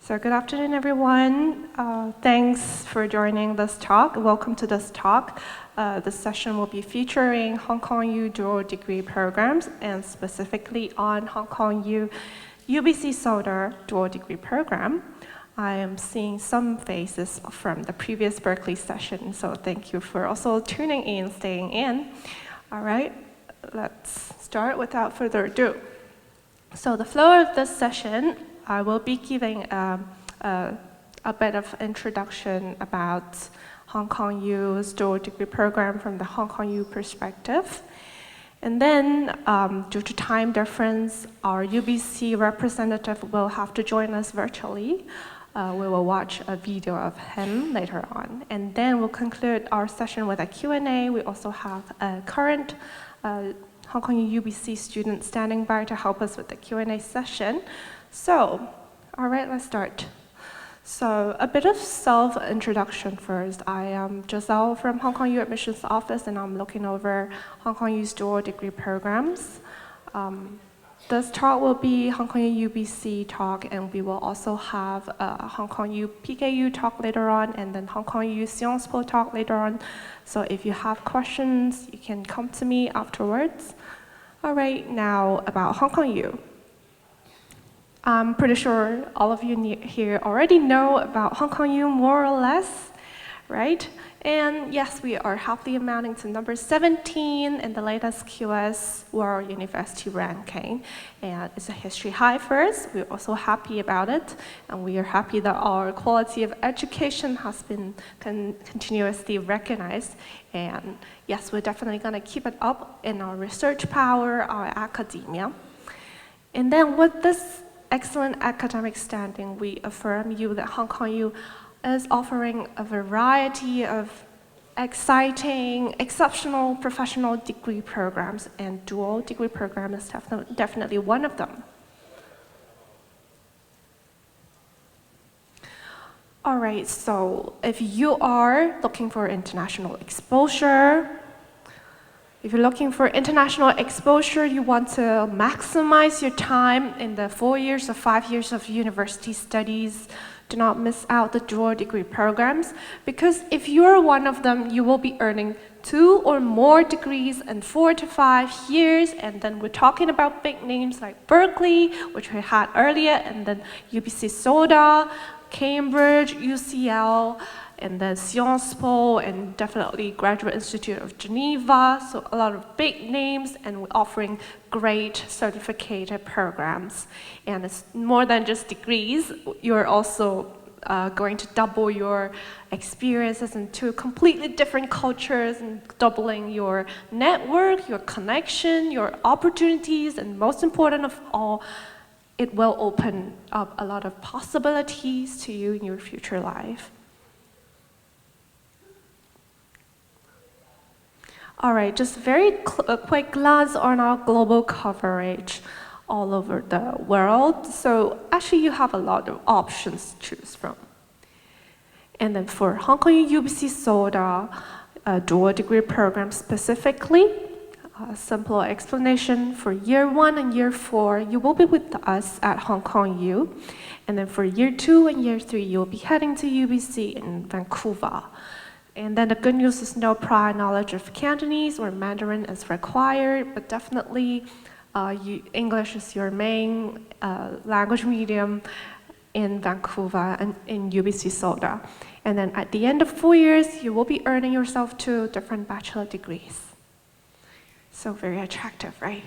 So good afternoon, everyone. Thanks for joining this talk. Welcome to this talk. This session will be featuring Hong Kong U dual degree programs and specifically on Hong Kong U UBC Sauder dual degree program. I am seeing some faces from the previous Berkeley session, so thank you for also tuning in, staying in. All right, let's start without further ado. So the flow of this session, I will be giving a bit of introduction about Hong Kong U's dual degree program from the Hong Kong U perspective. And then, due to time difference, our UBC representative will have to join us virtually. We will watch a video of him later on. And then we'll conclude our session with a Q&A. We also have a current Hong Kong U UBC student standing by to help us with the Q&A session. So, all right, let's start. So, a bit of self-introduction first. I am Giselle from Hong Kong U Admissions Office, and I'm looking over Hong Kong U's dual degree programs. This talk will be Hong Kong U UBC talk, and we will also have a Hong Kong U PKU talk later on, and then Hong Kong U Sciences Po talk later on. So if you have questions, you can come to me afterwards. All right, now about Hong Kong U. I'm pretty sure all of you here already know about Hong Kong U more or less, right? And yes, we are happily amounting to number 17 in the latest QS World University ranking. And it's a history high for us. We're also happy about it. And we are happy that our quality of education has been continuously recognized. And yes, we're definitely going to keep it up in our research power, our academia. And then with this excellent academic standing, we affirm you that Hong Kong U is offering a variety of exciting, exceptional professional degree programs, and dual degree program is definitely one of them. All right, so if you are looking for international exposure, if you're looking for international exposure, you want to maximize your time in the 4 years or 5 years of university studies, do not miss out the dual degree programs, because if you're one of them, you will be earning 2 or more degrees in 4 to 5 years, and then we're talking about big names like Berkeley, which we had earlier, and then UBC Sauder, Cambridge, UCL, and then Sciences Po, and definitely Graduate Institute of Geneva, so a lot of big names, and we're offering great certificated programs. And it's more than just degrees, you're also going to double your experiences into completely different cultures and doubling your network, your connection, your opportunities, and most important of all, it will open up a lot of possibilities to you in your future life. All right, just a quick glance on our global coverage all over the world. So actually you have a lot of options to choose from. And then for Hong Kong U UBC Sauder dual degree program specifically, a simple explanation: for year 1 and year 4, you will be with us at Hong Kong U. And then for year 2 and year 3, you'll be heading to UBC in Vancouver. And then the good news is no prior knowledge of Cantonese or Mandarin is required, but definitely English is your main language medium in Vancouver and in UBC Sauder. And then at the end of 4 years, you will be earning yourself 2 different bachelor degrees. So very attractive, right?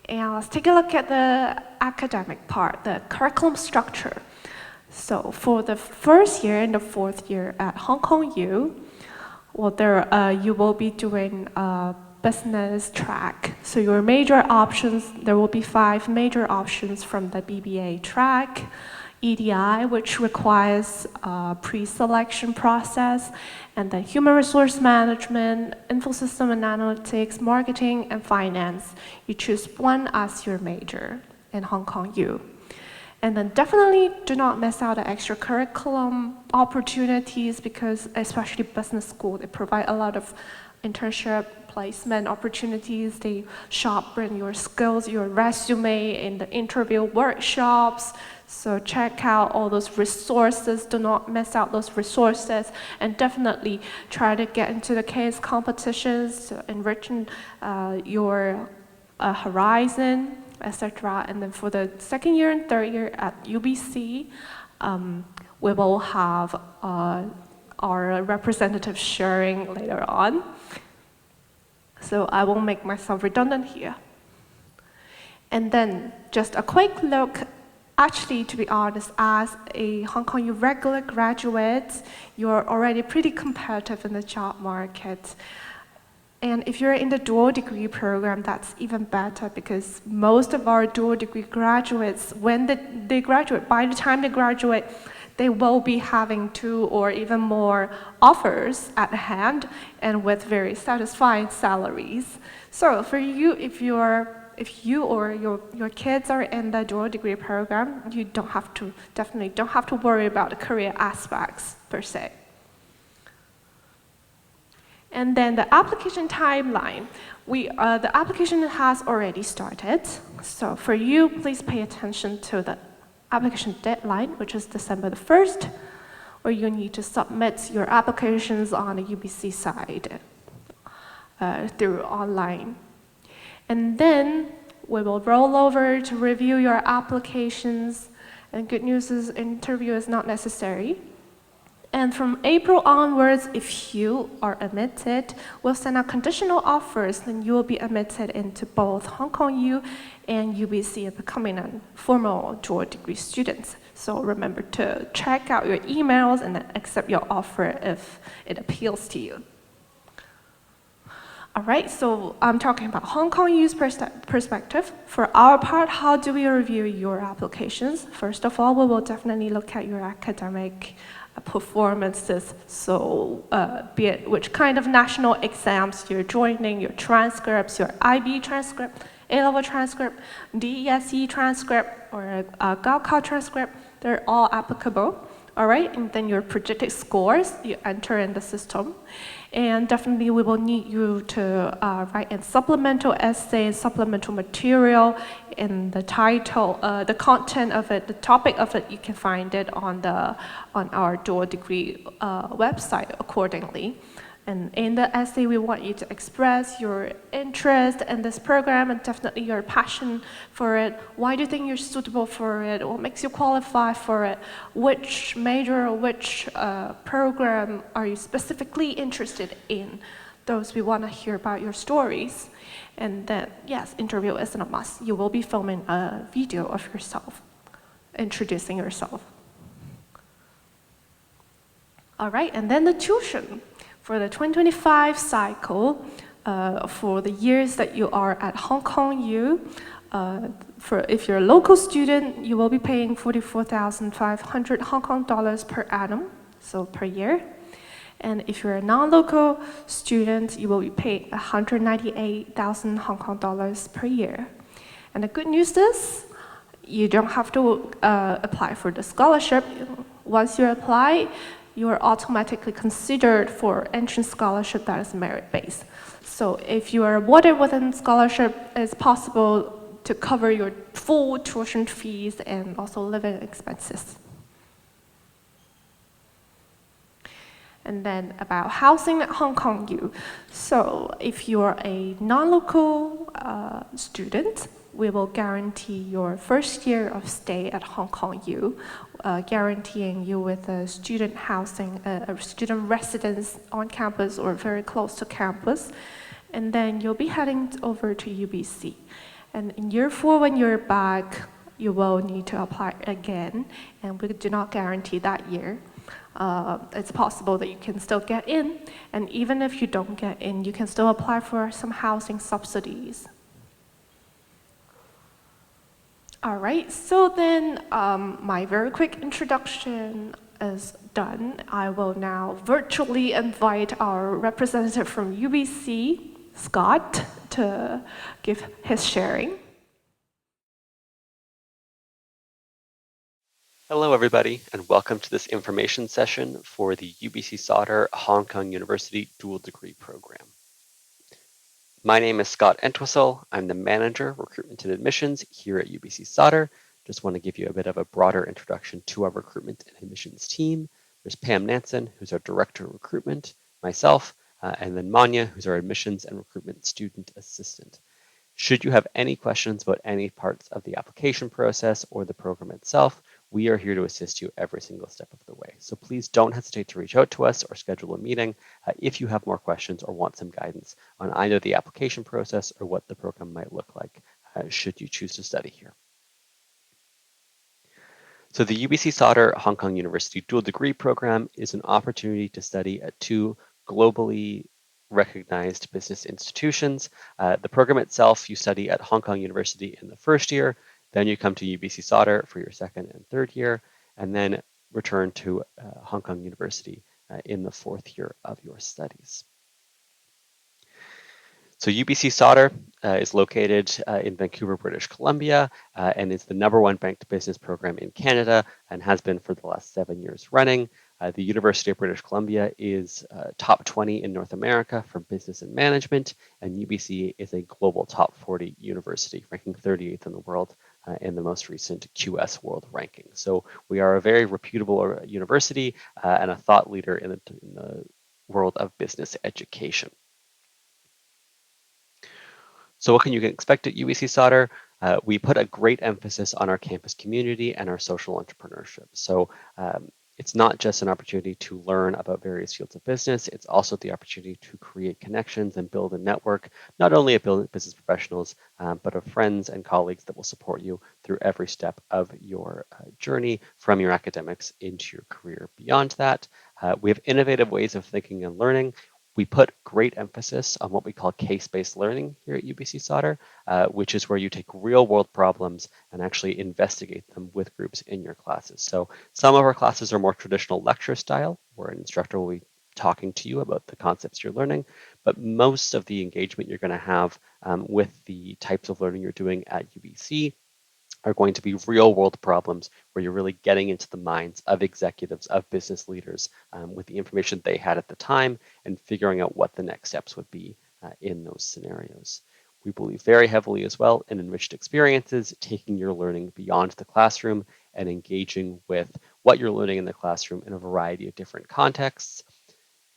And let's take a look at the academic part, the curriculum structure. So for the first year and the 4th year at Hong Kong U, well, you will be doing a business track. So your major options, there will be 5 major options from the BBA track: EDI, which requires a pre-selection process, and then human resource management, info system and analytics, marketing, and finance. You choose one as your major in Hong Kong U. And then definitely do not miss out on extra curriculum opportunities, because especially business school, they provide a lot of internship placement opportunities. They sharpen your skills, your resume in the interview workshops. So check out all those resources. Do not miss out those resources, and definitely try to get into the case competitions to enrich your horizon, etc. And then for the second year and third year at UBC, we will have our representative sharing later on. So I won't make myself redundant here. And then just a quick look. Actually, to be honest, as a Hong Kong U regular graduate, you're already pretty competitive in the job market. And if you're in the dual degree program, that's even better, because most of our dual degree graduates, when they graduate, by the time they graduate, they will be having 2 or even more offers at hand, and with very satisfying salaries. So for you, if you or your kids are in the dual degree program, you definitely don't have to worry about the career aspects per se. And then the application timeline. The application has already started. So for you, please pay attention to the application deadline, which is December the 1st, where you need to submit your applications on the UBC side through online. And then we will roll over to review your applications. And good news is interview is not necessary. And from April onwards, if you are admitted, we'll send out conditional offers, then you will be admitted into both Hong Kong U and UBC and becoming a formal dual degree student. So remember to check out your emails and accept your offer if it appeals to you. All right, so I'm talking about Hong Kong U's perspective. For our part, how do we review your applications? First of all, we will definitely look at your academic performances, so be it which kind of national exams you're joining, your transcripts, your IB transcript, A-level transcript, DESE transcript, or a Gaokao transcript, they're all applicable. All right, and then your projected scores you enter in the system. And definitely we will need you to write a supplemental essay, supplemental material in the title, the content of it, the topic of it, you can find it on our dual degree website accordingly. And in the essay, we want you to express your interest in this program and definitely your passion for it. Why do you think you're suitable for it? What makes you qualify for it? Which major or which program are you specifically interested in? Those we want to hear about your stories. And then, yes, interview isn't a must. You will be filming a video of yourself, introducing yourself. All right, and then the tuition. For the 2025 cycle, for the years that you are at Hong Kong U, if you're a local student, you will be paying 44,500 Hong Kong dollars per annum, so per year. And if you're a non-local student, you will be paying 198,000 Hong Kong dollars per year. And the good news is, you don't have to apply for the scholarship. Once you apply, you are automatically considered for entrance scholarship that is merit-based. So if you are awarded with a scholarship, it's possible to cover your full tuition fees and also living expenses. And then about housing at Hong Kong U. So if you're a non-local student, we will guarantee your first year of stay at Hong Kong U, guaranteeing you with a student housing, a student residence on campus or very close to campus. And then you'll be heading over to UBC. And in year 4, when you're back, you will need to apply again, and we do not guarantee that year. It's possible that you can still get in, and even if you don't get in, you can still apply for some housing subsidies. All right, so then my very quick introduction is done. I will now virtually invite our representative from UBC, Scott, to give his sharing. Hello, everybody, and welcome to this information session for the UBC Sauder Hong Kong University Dual Degree Program. My name is Scott Entwistle. I'm the Manager, Recruitment and Admissions here at UBC Sauder. Just want to give you a bit of a broader introduction to our recruitment and admissions team. There's Pam Nansen, who's our Director of Recruitment, myself, and then Manya, who's our Admissions and Recruitment Student Assistant. Should you have any questions about any parts of the application process or the program itself, we are here to assist you every single step of the way. So please don't hesitate to reach out to us or schedule a meeting if you have more questions or want some guidance on either the application process or what the program might look like should you choose to study here. So the UBC Sauder Hong Kong University Dual Degree Program is an opportunity to study at two globally recognized business institutions. The program itself, you study at Hong Kong University in the first year, then you come to UBC Sauder for your second and third year, and then return to Hong Kong University in the fourth year of your studies. So UBC Sauder is located in Vancouver, British Columbia, and is the #1 banked business program in Canada and has been for the last 7 years running. The University of British Columbia is top 20 in North America for business and management, and UBC is a global top 40 university, ranking 38th in the world in the most recent QS World Ranking. So we are a very reputable university and a thought leader in the world of business education. So what can you expect at UBC Sauder? We put a great emphasis on our campus community and our social entrepreneurship. So it's not just an opportunity to learn about various fields of business, it's also the opportunity to create connections and build a network, not only of business professionals, but of friends and colleagues that will support you through every step of your journey from your academics into your career. Beyond that, we have innovative ways of thinking and learning. We put great emphasis on what we call case-based learning here at UBC Sauder, which is where you take real-world problems and actually investigate them with groups in your classes. So some of our classes are more traditional lecture style, where an instructor will be talking to you about the concepts you're learning, but most of the engagement you're going to have with the types of learning you're doing at UBC are going to be real world problems where you're really getting into the minds of executives, of business leaders with the information they had at the time and figuring out what the next steps would be in those scenarios. We believe very heavily as well in enriched experiences, taking your learning beyond the classroom and engaging with what you're learning in the classroom in a variety of different contexts.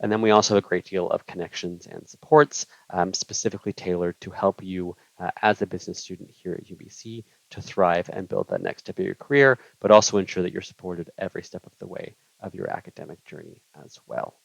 And then we also have a great deal of connections and supports specifically tailored to help you as a business student here at UBC to thrive and build that next step of your career, but also ensure that you're supported every step of the way of your academic journey as well.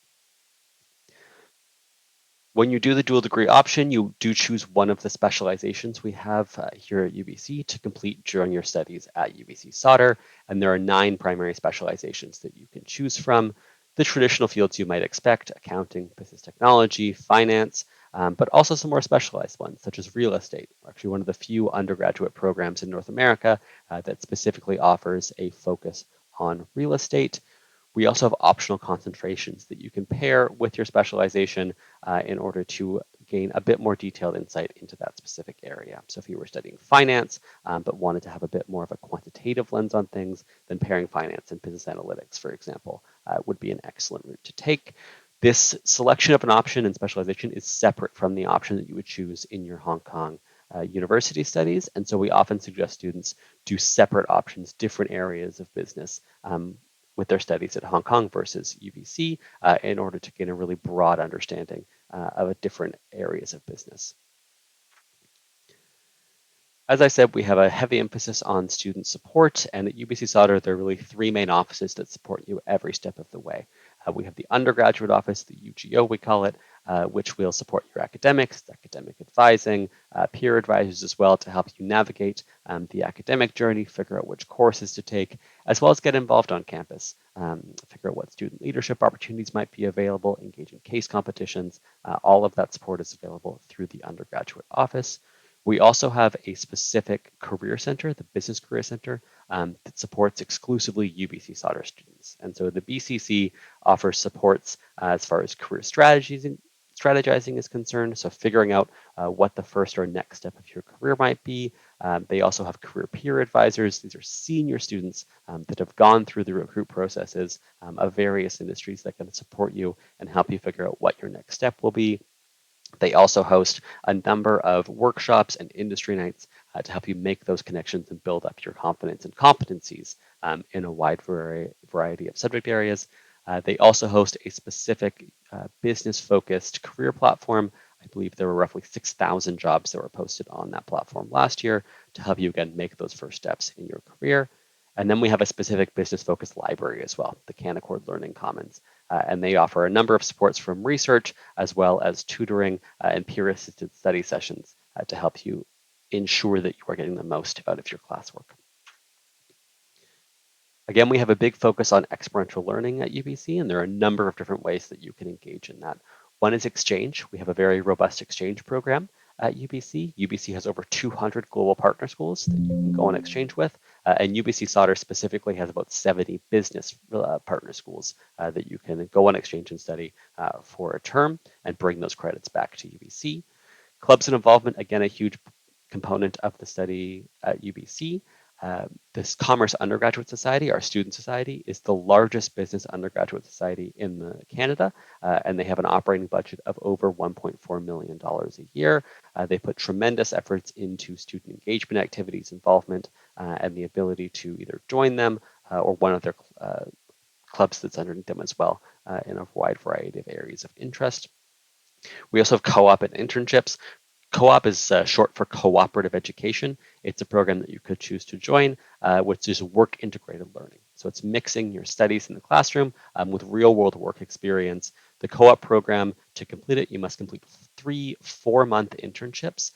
When you do the dual degree option, you do choose one of the specializations we have here at UBC to complete during your studies at UBC Sauder, and there are 9 primary specializations that you can choose from. The traditional fields you might expect: accounting, business technology, finance, but also some more specialized ones, such as real estate. We're actually one of the few undergraduate programs in North America that specifically offers a focus on real estate. We also have optional concentrations that you can pair with your specialization in order to gain a bit more detailed insight into that specific area. So if you were studying finance, but wanted to have a bit more of a quantitative lens on things, then pairing finance and business analytics, for example, would be an excellent route to take. This selection of an option and specialization is separate from the option that you would choose in your Hong Kong university studies. And so we often suggest students do separate options, different areas of business with their studies at Hong Kong versus UBC in order to gain a really broad understanding of different areas of business. As I said, we have a heavy emphasis on student support, and at UBC Sauder, there are really 3 main offices that support you every step of the way. We have the undergraduate office, the UGO we call it, which will support your academics, academic advising, peer advisors as well to help you navigate the academic journey, figure out which courses to take, as well as get involved on campus, figure out what student leadership opportunities might be available, engage in case competitions. All of that support is available through the undergraduate office. We also have a specific career center, the Business Career Center, that supports exclusively UBC Sauder students. And so the BCC offers supports as far as career strategies strategizing is concerned, so figuring out what the first or next step of your career might be. They also have career peer advisors. These are senior students that have gone through the recruit processes of various industries that can support you and help you figure out what your next step will be. They also host a number of workshops and industry nights to help you make those connections and build up your confidence and competencies in a wide variety of subject areas. They also host a specific business-focused career platform. I believe there were roughly 6,000 jobs that were posted on that platform last year to help you, again, make those first steps in your career. And then we have a specific business-focused library as well, the Canaccord Learning Commons. And they offer a number of supports from research as well as tutoring and peer-assisted study sessions to help you ensure that you are getting the most out of your classwork. Again, we have a big focus on experiential learning at UBC, and there are a number of different ways that you can engage in that. One is exchange. We have a very robust exchange program at UBC. UBC has over 200 global partner schools that you can go on exchange with, and UBC Sauder specifically has about 70 business partner schools that you can go on exchange and study for a term and bring those credits back to UBC. Clubs and involvement, again, a huge component of the study at UBC. This Commerce Undergraduate Society, our student society, is the largest business undergraduate society in Canada, and they have an operating budget of over $1.4 million a year. They put tremendous efforts into student engagement activities, involvement, and the ability to either join them or one of their clubs that's underneath them as well in a wide variety of areas of interest. We also have co-op and internships. Co-op is short for cooperative education. It's a program that you could choose to join, which is work integrated learning. So it's mixing your studies in the classroom with real world work experience. The co-op program, to complete it, you must complete 3 4-month internships,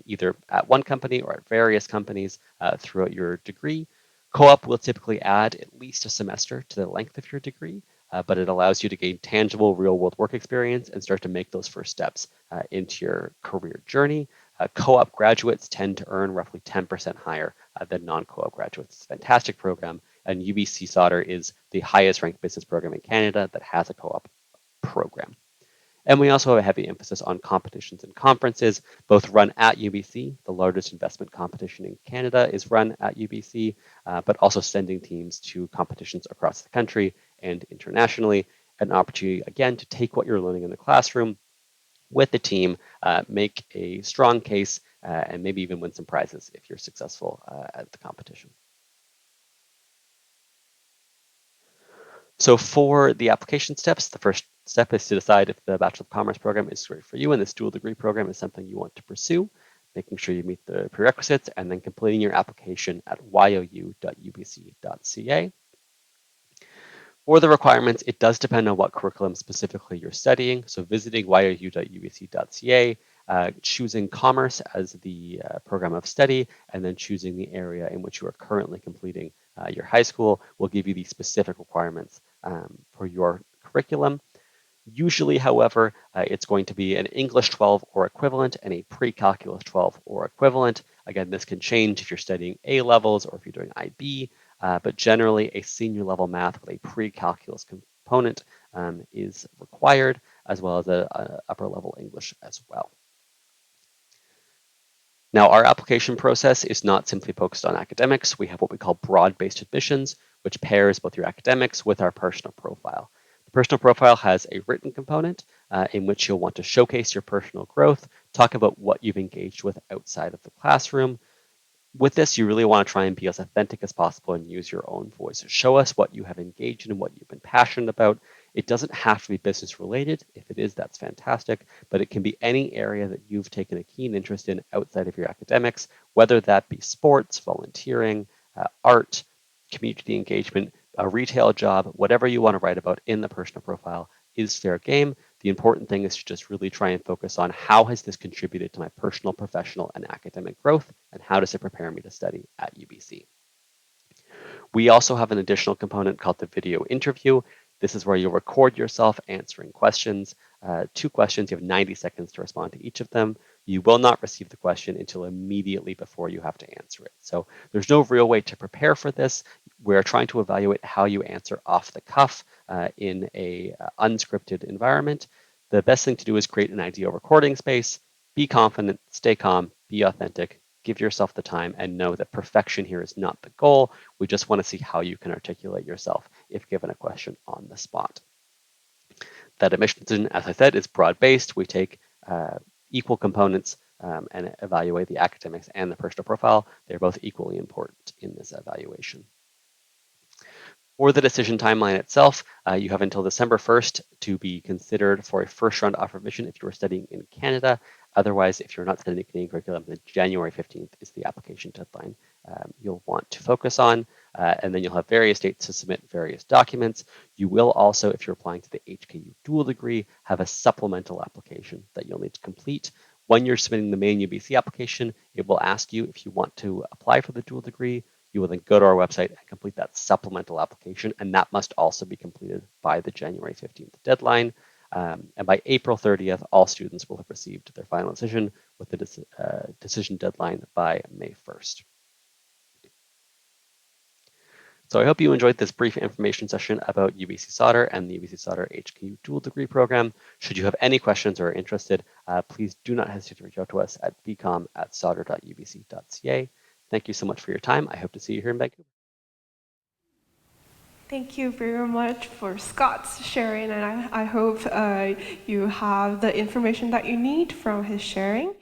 either at one company or at various companies throughout your degree. Co-op will typically add at least a semester to the length of your degree, but it allows you to gain tangible real-world work experience and start to make those first steps into your career journey. Co-op graduates tend to earn roughly 10% higher than non-co-op graduates. It's a fantastic program, and UBC Sauder is the highest ranked business program in Canada that has a co-op program. And we also have a heavy emphasis on competitions and conferences, both run at UBC. The largest investment competition in Canada is run at UBC, but also sending teams to competitions across the country and internationally. An opportunity, again, to take what you're learning in the classroom with the team, make a strong case, and maybe even win some prizes if you're successful at the competition. So for the application steps, the first step is to decide if the Bachelor of Commerce program is great for you and this dual degree program is something you want to pursue, making sure you meet the prerequisites, and then completing your application at you.ubc.ca. For the requirements, it does depend on what curriculum specifically you're studying. So visiting you.ubc.ca, choosing commerce as the program of study, and then choosing the area in which you are currently completing your high school will give you the specific requirements for your curriculum. Usually, however, it's going to be an English 12 or equivalent and a pre-calculus 12 or equivalent. Again, this can change if you're studying A levels or if you're doing IB, but generally a senior level math with a pre-calculus component is required, as well as a upper level English as well. Now, our application process is not simply focused on academics. We have what we call broad-based admissions, which pairs both your academics with our personal profile. The personal profile has a written component in which you'll want to showcase your personal growth, talk about what you've engaged with outside of the classroom. With this, you really want to try and be as authentic as possible and use your own voice. Show us what you have engaged in and what you've been passionate about. It doesn't have to be business related. If it is, that's fantastic, but it can be any area that you've taken a keen interest in outside of your academics, whether that be sports, volunteering, art, community engagement, a retail job, whatever you want to write about in the personal profile is fair game. The important thing is to just really try and focus on how has this contributed to my personal, professional, and academic growth, and how does it prepare me to study at UBC. We also have an additional component called the video interview. This is where you'll record yourself answering questions. 2 questions, you have 90 seconds to respond to each of them. You will not receive the question until immediately before you have to answer it. So there's no real way to prepare for this. We're trying to evaluate how you answer off the cuff in a unscripted environment. The best thing to do is create an ideal recording space, be confident, stay calm, be authentic, give yourself the time, and know that perfection here is not the goal. We just want to see how you can articulate yourself if given a question on the spot. That admission decision, as I said, is broad-based. We take equal components and evaluate the academics and the personal profile. They're both equally important in this evaluation. For the decision timeline itself, you have until December 1st to be considered for a first round offer of admission if you are studying in Canada. Otherwise, if you're not studying the Canadian curriculum, then January 15th is the application deadline you'll want to focus on. And then you'll have various dates to submit various documents. You will also, if you're applying to the HKU dual degree, have a supplemental application that you'll need to complete. When you're submitting the main UBC application, it will ask you if you want to apply for the dual degree. You will then go to our website and complete that supplemental application, and that must also be completed by the January 15th deadline. And by April 30th, all students will have received their final decision with the decision deadline by May 1st. So I hope you enjoyed this brief information session about UBC Sauder and the UBC Sauder HKU dual degree program. Should you have any questions or are interested, please do not hesitate to reach out to us at bcom@sauder.ubc.ca. Thank you so much for your time. I hope to see you here in Vancouver. Thank you very much for Scott's sharing, and I hope you have the information that you need from his sharing.